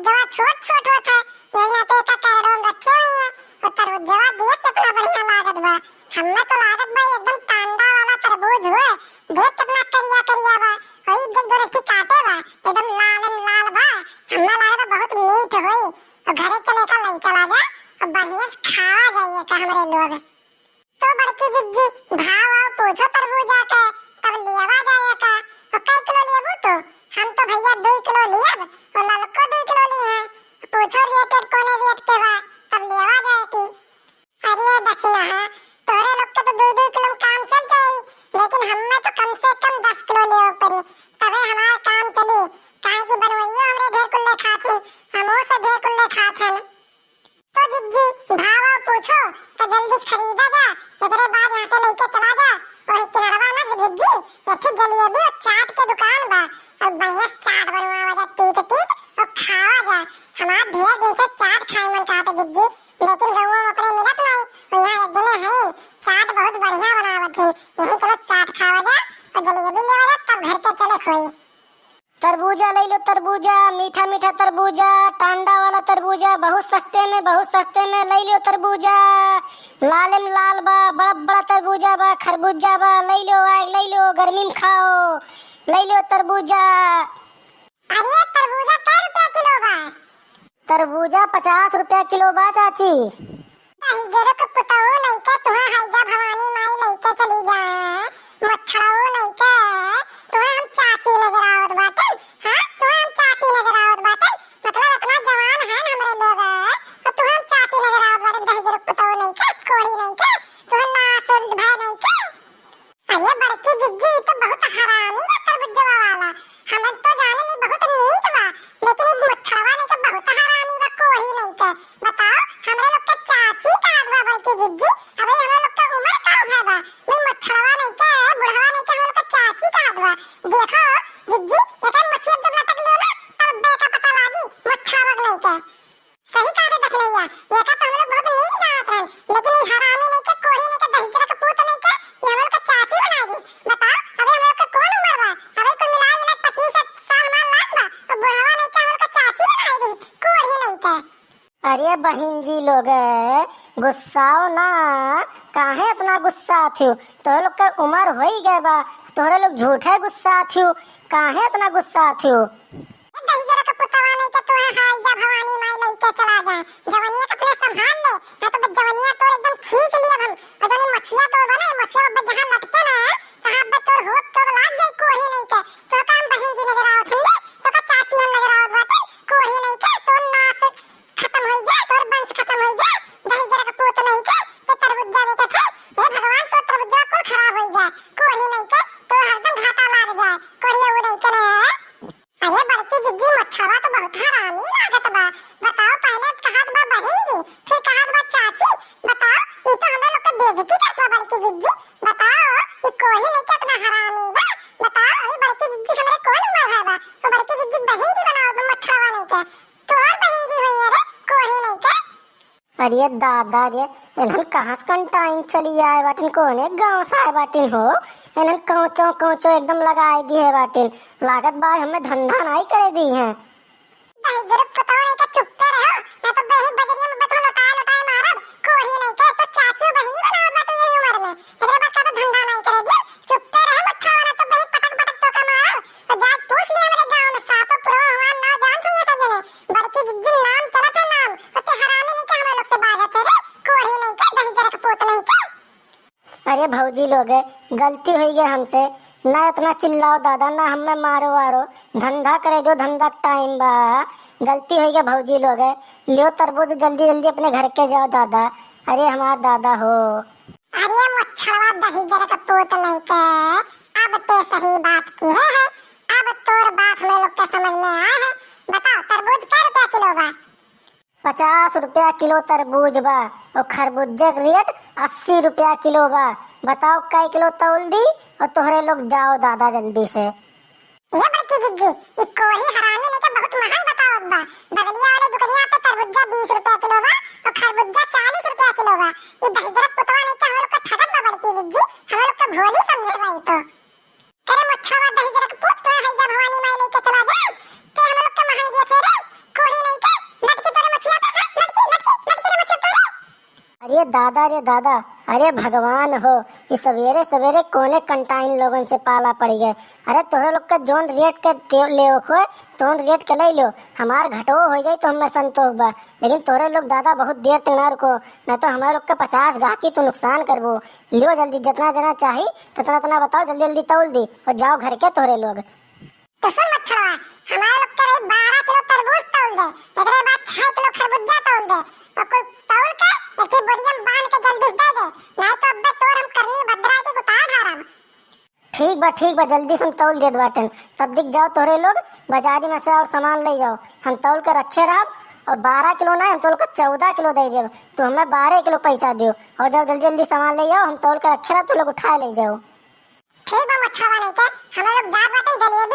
तरबूजवा छोट छोट होत है, यही ना तो एक कैडों में रखे हुए हैं। और तरबूजवा देख कितना बढ़िया लागत बा। हमें तो लागत बा एकदम टांडा वाला तरबूज हुए, देख कितना करिया करिया बा। और एकदम जो रखी काटे बा एकदम लाल बा। हमें लागत बहुत मीठ हुई। और घरे चले का लई चला जा और बढ़िया से खावा जाइए का हमरे लोग। तो बड़की जिज्जी भाव आओ पूछो तरबूजा के, तब लियावा जाए का। और कई किलो लेबू तो हम तो भैया 2 किलो लियब और ललको 2 किलो लिए हैं। पूछो रेट कोने रेट के बा, तब लियावा जाए की। अरे दक्षिणा है तोरे लोग के तो 2-2 किलो काम चल जाई, लेकिन हमें तो कम से कम 10 किलो लेओ पड़ी, तबे हमारा काम चली। काहे की बनवइयो हमरे ढेर कुल्ले खाथिन, हमो से ढेर कुल्ले खाथन। तो जिज्जी भाव आओ पूछो तो जल्दी से खरीदा जा, एकरे बाद यहाँ से लेके चला जा। और किनारवा ना जिज्जी एक जलेबी और चाट के दुकान बा, और बढ़िया चाट बनवावा जा तीत तीत और खावा जा। हमारा ढेर दिन से चाट खाए मन कहा था जिज्जी, लेकिन गाँव में अपने मिलत नहीं। और यहाँ एक जने है चाट बहुत बढ़िया बनावत है, यही चलो चाट खावा जा और जलेबी लेवा जा, तब घर के चले खोई। तरबूजा ले लो, तरबूजा मीठा मीठा तरबूजा, टांडा वाला तरबूजा, बहुत सस्ते में ले लो तरबूजा। लाल में लाल बा, बड़ा बड़ा तरबूजा बा, खरबूजा बा, ले लो आग ले लो, गर्मी में खाओ, ले लो तरबूजा। अरे तरबूजा कै रुपया किलो बा? तरबूजा 50 रुपया किलो बा चाची। जरो के पुताओ नहीं के तुम्हें हाईजा भवानी माई लेके चली जा, मच्छड़ाओ नहीं के तुम्हें हम चाची नजर आवत बाटे। हाँ तुम्हें हम चाची नजर आवत बाटे, मतलब इतना जवान है हमरे लोग और तुम्हें हम चाची नजर आवत बाटे। दही जरो पुताओ नहीं के, कोड़ी नहीं के, तुम्हें नासुर भाई नहीं के। अरे बड़की जिज्जी तो बहुत हरामी बा तरबूजवा वाला, हम तो जाने नहीं बहुत नीक बा, लेकिन एक मच्छड़वा नहीं के बहुत हरामी बा, कोड़ी नहीं के। बताओ हमरे लोग के चाची का बा बड़की जिज्जी, अबे हमरे लोग का उम्र का है बा, नहीं मच्छड़वा नहीं के बुढ़वा नहीं के, हम लोग का चाची का बा। देखो जिज्जी एक मच्छी जब लटक लियो ना तब बे का पता लागी मच्छड़वा नहीं के। सही कहा रे दखलैया, ये का तो हम लोग बहुत नीक जानत रहन, लेकिन ये हरामी नहीं के, कोड़ी नहीं के, दही जरा का पूत नहीं के, ये हम लोग का चाची बना दी। बताओ अबे हम लोग का कौन उम्र बा? अबे कुल मिला ये 25 साल मान लाग बा, और बुढ़वा नहीं के हम लोग का चाची बना दी, कोड़ी नहीं के। अरे बहन जी लोग गुस्साओ ना, काहे इतना गुस्सा थी? तोहरे लोग के उम्र हो ही गए बा, तोहरे लोग झूठे गुस्सा थी, काहे इतना गुस्सा थी? दही जरा का पुतवा नहीं के तुम्हें हाईजा भवानी माई लेके चला जाए, जवानिया अपने संभाल ले, ना तो जवानिया तो एकदम खींच लिया हम। और जो मछिया तो बना मछिया अब जहां लटके ना तहां अब तो हो तो लाग जाए, कोही नहीं के तो काम बहन जी नजर आवत हमने, तो का चाची हम नजर आवत बाटे, कोही नहीं के तो नास खत्म हो जाए, तो वंश खत्म हो जाए। दही जरा का पुत नहीं के तो तरबूजा में थे, हे भगवान तो तरबूजा को खराब हो जाए, कोही नहीं के तो हरदम घाटा लाग जाए, कोही वो नहीं के। अरे बड़की जिज्जी मच्छरवा तो बहुत हरामी लागत बा। बताओ पहले कहत बा बहन जी, फिर कहत बा चाची। बताओ ये तो हम लोग के बेइज्जती करत बा बड़की जिज्जी। बताओ ये कोई नहीं कितना हरामी बा। बताओ अरे बड़की जिज्जी हमरे कौन उम्र है बा? तो बड़की जिज्जी बहन जी बनाओ बा मच्छरवा नहीं के, तो और बहन जी हुई रे कोई नहीं के। अरे दादा रे, इन्हन कहाँ से कंटाइन चली आए बाटिन, कोने गाँव से आए बाटिन हो? इन्हन कौचो एकदम लगाई दी है बाटिन, लागत बार हमें धंधा नहीं करे दी है। भाई जरूर पता नहीं कि चुप रहो, ना तो बही बजरिया में बतो लटाए मारब, कोही नहीं के तो चाची बहनी बनाओ बात ये उम्र में। एकरे बाद का तो धंधा नहीं करे दियो, चुप रहे मच्छा वाला तो बही पटक तो का मारो। और जा पूछ लिया मेरे गांव में सातो पुरो हमार ना जान से ये सब जने बड़की जिज्जी नाम चला था नाम, और ते हरामी नहीं के हम लोग से बात है रे, कोही नहीं के दही जरा का पोत नहीं के। अरे भौजी लोग गलती हुई गई हमसे, ना इतना चिल्लाओ दादा, ना हमें मारो वारो, धंधा करे जो धंधा टाइम बा। गलती हुई गई भौजी लोग, लियो तरबूज जल्दी जल्दी अपने घर के जाओ दादा। अरे हमारा दादा हो। अरे मच्छरवा दही जरा का पोत नहीं के, अब ते सही बात की है, अब तोर बात हम लोग के समझ में आया है। बताओ तरबूज क्या रुपया किलो बा? 50 रुपया किलो तरबूज बा, और खरबूजे का रेट 80 रुपया किलो बा। बताओ कई किलो तौल दी और तोहरे लोग जाओ दादा जल्दी से। ये बड़की जिज्जी ये कोई हरामी नहीं के बहुत महंग बताओ बा। बगलिया वाले दुकानिया पे तरबूजा 20 रुपया किलो बा और खरबूजा 40 रुपया किलो बा। ये दही जरा पुतवा नहीं के हम लोग का ठगत बा बड़की जिज्जी, हम लोग का भोली समझे भाई। तो करे मच्छरवा दही जरा का पूछ तो है जा भवानी माई लेके चला जाए, ते हम लोग का महंग दिए थे रे, कोई नहीं अरे दादा, अरे दादा, अरे भगवान हो, ये सवेरे सवेरे कोने कंटाइन लोगन से पाला पड़ गए। अरे तोहरे लोग का जोन रेट के ले हो तोन रेट के ले लो, हमार घटो हो जाए तो हमें संतोष बा। लेकिन तोहरे लोग दादा बहुत देर तक ना रुको, न तो हमारे लोग के 50 गाहकी तो नुकसान करबो। लियो जल्दी, जितना देना चाहिए तितना तना बताओ, जल्दी जल्दी तौल दी और जाओ घर के तोहरे लोग। तो सुन मच्छरवा, हमारे लोग करे 12 किलो तरबूज तौल दे, एकरे बाद 6 किलो खरबूजा तौल दे और कुल तौल के एक बोरिया में बांध के जल्दी दे दे, नहीं तो अब्बे तोर हम करनी भद्रा के गुता धारब। ठीक बा, जल्दी से हम तौल दे बाटन। तब दिख जाओ तोहरे लोग बाजारी में से और सामान ले जाओ, हम तौल के रखे रहब। और 12 किलो ना, हम तोल को 14 किलो दे देब, तो हमें 12 किलो पैसा दियो। और जाओ जल्दी जल्दी सामान ले जाओ, हम तौल के रखे रह, तो लोग उठा ले जाओ। ठीक बा मच्छरवा, नहीं के हमें लोग जात बाटन जलिए